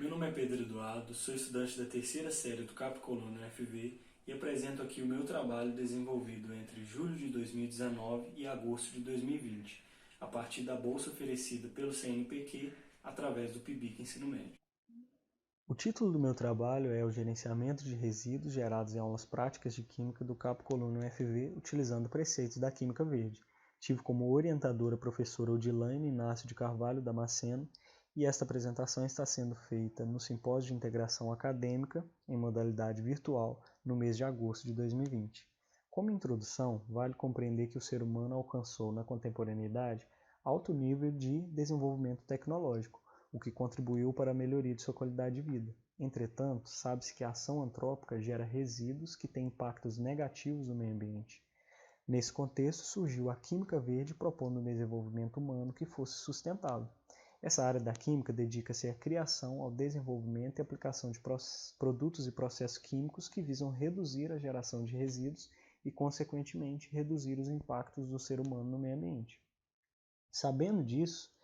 Meu nome é Pedro Eduardo, sou estudante da terceira série do Capcoluna UFV e apresento aqui o meu trabalho desenvolvido entre julho de 2019 e agosto de 2020, a partir da bolsa oferecida pelo CNPq através do PIBIC Ensino Médio. O título do meu trabalho é o Gerenciamento de Resíduos Gerados em Aulas Práticas de Química do Capcoluna UFV utilizando preceitos da Química Verde. Tive como orientadora a professora Odilane Inácio de Carvalho Damasceno e esta apresentação está sendo feita no Simpósio de Integração Acadêmica em modalidade virtual no mês de agosto de 2020. Como introdução, vale compreender que o ser humano alcançou na contemporaneidade alto nível de desenvolvimento tecnológico, o que contribuiu para a melhoria de sua qualidade de vida. Entretanto, sabe-se que a ação antrópica gera resíduos que têm impactos negativos no meio ambiente. Nesse contexto, surgiu a Química Verde propondo um desenvolvimento humano que fosse sustentável. Essa área da química dedica-se à criação, ao desenvolvimento e aplicação de produtos e processos químicos que visam reduzir a geração de resíduos e, consequentemente, reduzir os impactos do ser humano no meio ambiente. Sabendo disso,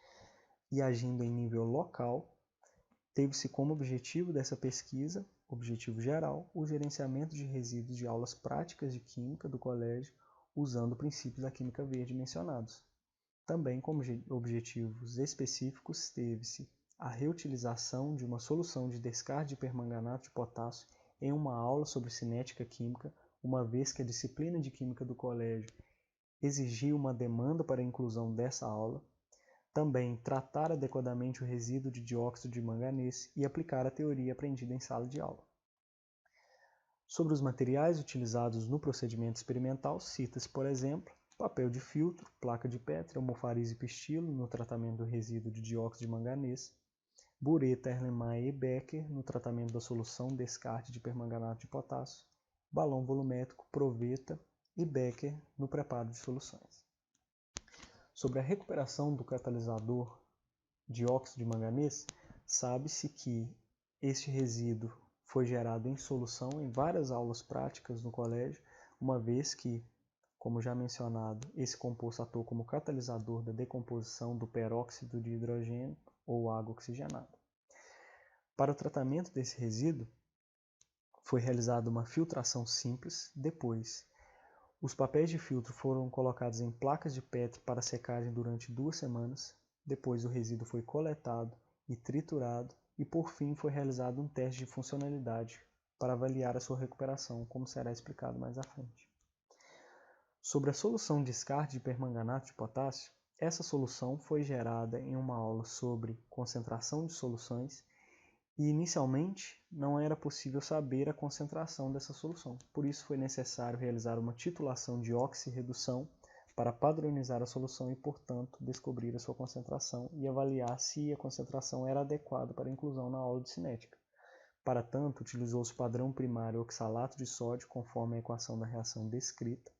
e agindo em nível local, teve-se como objetivo dessa pesquisa, objetivo geral, o gerenciamento de resíduos de aulas práticas de química do colégio usando princípios da química verde mencionados. Também como objetivos específicos teve-se a reutilização de uma solução de descarte de permanganato de potássio em uma aula sobre cinética química, uma vez que a disciplina de química do colégio exigia uma demanda para a inclusão dessa aula. Também tratar adequadamente o resíduo de dióxido de manganês e aplicar a teoria aprendida em sala de aula. Sobre os materiais utilizados no procedimento experimental, cita-se, por exemplo, papel de filtro, placa de Petri, almofariz e pistilo no tratamento do resíduo de dióxido de manganês, bureta, Erlenmeyer e Becker no tratamento da solução descarte de permanganato de potássio, balão volumétrico, Proveta e Becker no preparo de soluções. Sobre a recuperação do catalisador dióxido de manganês, sabe-se que este resíduo foi gerado em solução em várias aulas práticas no colégio, uma vez que, como já mencionado, esse composto atua como catalisador da decomposição do peróxido de hidrogênio ou água oxigenada. Para o tratamento desse resíduo, foi realizada uma filtração simples. Depois, os papéis de filtro foram colocados em placas de Petri para secagem durante 2 semanas. Depois o resíduo foi coletado e triturado e por fim foi realizado um teste de funcionalidade para avaliar a sua recuperação, como será explicado mais à frente. Sobre a solução de descarte de permanganato de potássio, essa solução foi gerada em uma aula sobre concentração de soluções e inicialmente não era possível saber a concentração dessa solução. Por isso foi necessário realizar uma titulação de oxirredução para padronizar a solução e, portanto, descobrir a sua concentração e avaliar se a concentração era adequada para inclusão na aula de cinética. Para tanto, utilizou-se o padrão primário oxalato de sódio, conforme a equação da reação descrita,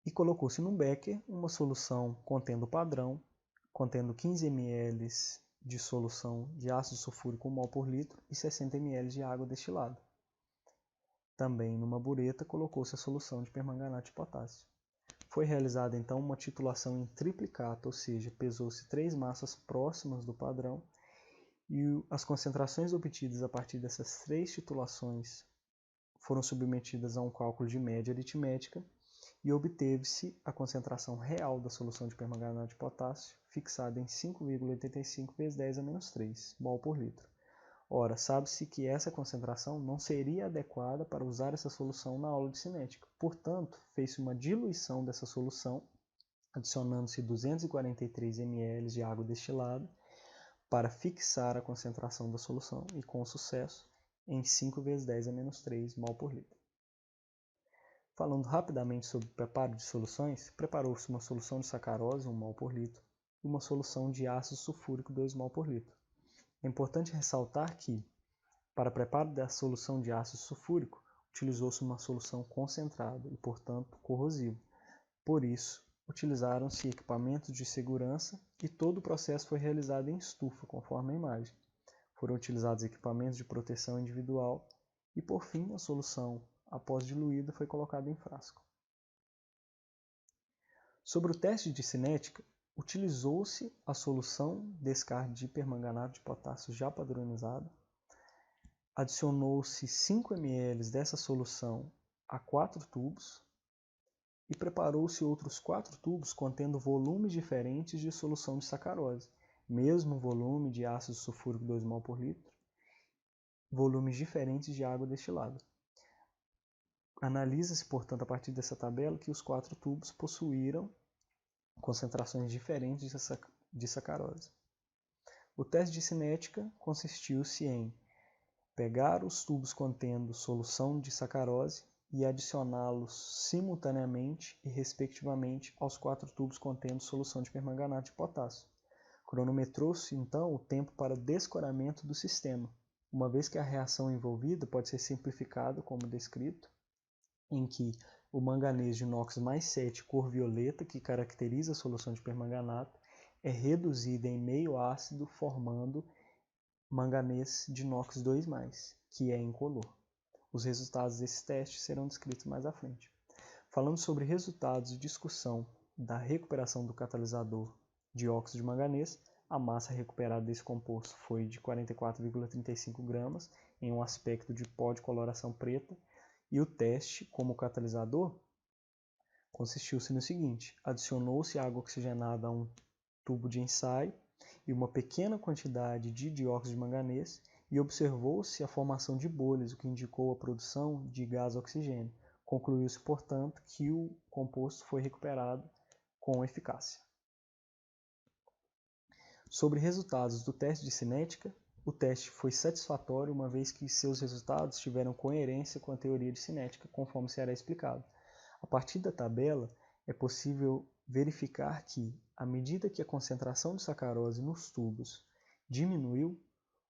e colocou-se no becker uma solução contendo o padrão, contendo 15 ml de solução de ácido sulfúrico 1 mol por litro e 60 ml de água destilada. Também numa bureta colocou-se a solução de permanganato de potássio. Foi realizada então uma titulação em triplicata, ou seja, pesou-se 3 massas próximas do padrão e as concentrações obtidas a partir dessas 3 titulações foram submetidas a um cálculo de média aritmética e obteve-se a concentração real da solução de permanganato de potássio, fixada em 5,85 vezes 10 a menos 3 mol por litro. Ora, sabe-se que essa concentração não seria adequada para usar essa solução na aula de cinética. Portanto, fez-se uma diluição dessa solução, adicionando-se 243 ml de água destilada para fixar a concentração da solução e, com sucesso, em 5 vezes 10 a menos 3 mol por litro. Falando rapidamente sobre o preparo de soluções, preparou-se uma solução de sacarose 1 mol por litro e uma solução de ácido sulfúrico 2 mol por litro. É importante ressaltar que, para preparo da solução de ácido sulfúrico, utilizou-se uma solução concentrada e, portanto, corrosiva. Por isso, utilizaram-se equipamentos de segurança e todo o processo foi realizado em estufa, conforme a imagem. Foram utilizados equipamentos de proteção individual e, por fim, a solução, após diluída, foi colocada em frasco. Sobre o teste de cinética, Utilizou-se a solução descarte de hipermanganato de potássio já padronizada, adicionou-se 5 ml dessa solução a 4 tubos e preparou-se outros 4 tubos contendo volumes diferentes de solução de sacarose, mesmo volume de ácido sulfúrico 2 mol por litro, volumes diferentes de água destilada. Analisa-se, portanto, a partir dessa tabela que os 4 tubos possuíram concentrações diferentes de sacarose. O teste de cinética consistiu-se em pegar os tubos contendo solução de sacarose e adicioná-los simultaneamente e respectivamente aos 4 tubos contendo solução de permanganato de potássio. Cronometrou-se então o tempo para descoramento do sistema, uma vez que a reação envolvida pode ser simplificada como descrito, em que o manganês de inox mais 7 cor violeta, que caracteriza a solução de permanganato, é reduzido em meio ácido formando manganês de inox 2+, que é incolor. Os resultados desse teste serão descritos mais à frente. Falando sobre resultados de discussão da recuperação do catalisador de óxido de manganês, a massa recuperada desse composto foi de 44,35 gramas em um aspecto de pó de coloração preta, e o teste como catalisador consistiu-se no seguinte: adicionou-se água oxigenada a um tubo de ensaio e uma pequena quantidade de dióxido de manganês e observou-se a formação de bolhas, o que indicou a produção de gás oxigênio. Concluiu-se, portanto, que o composto foi recuperado com eficácia. Sobre resultados do teste de cinética, o teste foi satisfatório, uma vez que seus resultados tiveram coerência com a teoria de cinética, conforme será explicado. A partir da tabela, é possível verificar que, à medida que a concentração de sacarose nos tubos diminuiu,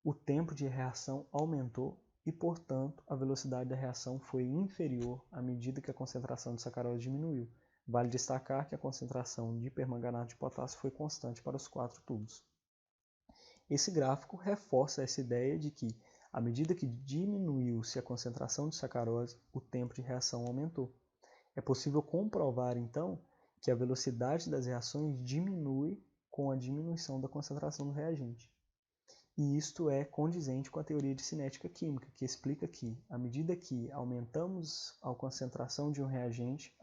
o tempo de reação aumentou e, portanto, a velocidade da reação foi inferior à medida que a concentração de sacarose diminuiu. Vale destacar que a concentração de permanganato de potássio foi constante para os 4 tubos. Esse gráfico reforça essa ideia de que, à medida que diminuiu-se a concentração de sacarose, o tempo de reação aumentou. É possível comprovar, então, que a velocidade das reações diminui com a diminuição da concentração do reagente. E isto é condizente com a teoria de cinética química, que explica que, à medida que aumentamos a concentração de um reagente,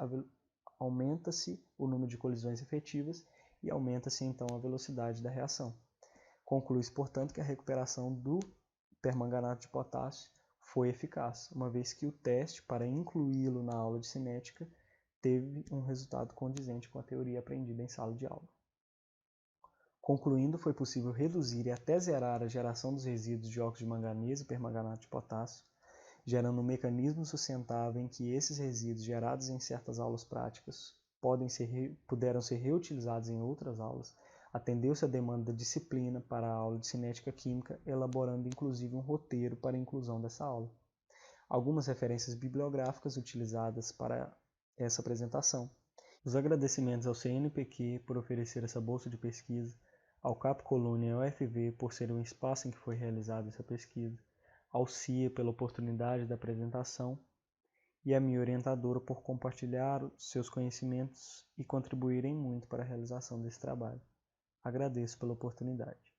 aumenta-se o número de colisões efetivas e aumenta-se, então, a velocidade da reação. Conclui-se, portanto, que a recuperação do permanganato de potássio foi eficaz, uma vez que o teste, para incluí-lo na aula de cinética, teve um resultado condizente com a teoria aprendida em sala de aula. Concluindo, foi possível reduzir e até zerar a geração dos resíduos de óxido de manganês e permanganato de potássio, gerando um mecanismo sustentável em que esses resíduos gerados em certas aulas práticas puderam ser reutilizados em outras aulas. Atendeu-se à demanda da disciplina para a aula de cinética química, elaborando inclusive um roteiro para a inclusão dessa aula. Algumas referências bibliográficas utilizadas para essa apresentação. Os agradecimentos ao CNPq por oferecer essa bolsa de pesquisa, ao Cap Colônia e ao UFV por ser um espaço em que foi realizada essa pesquisa, ao CIA pela oportunidade da apresentação e à minha orientadora por compartilhar seus conhecimentos e contribuírem muito para a realização desse trabalho. Agradeço pela oportunidade.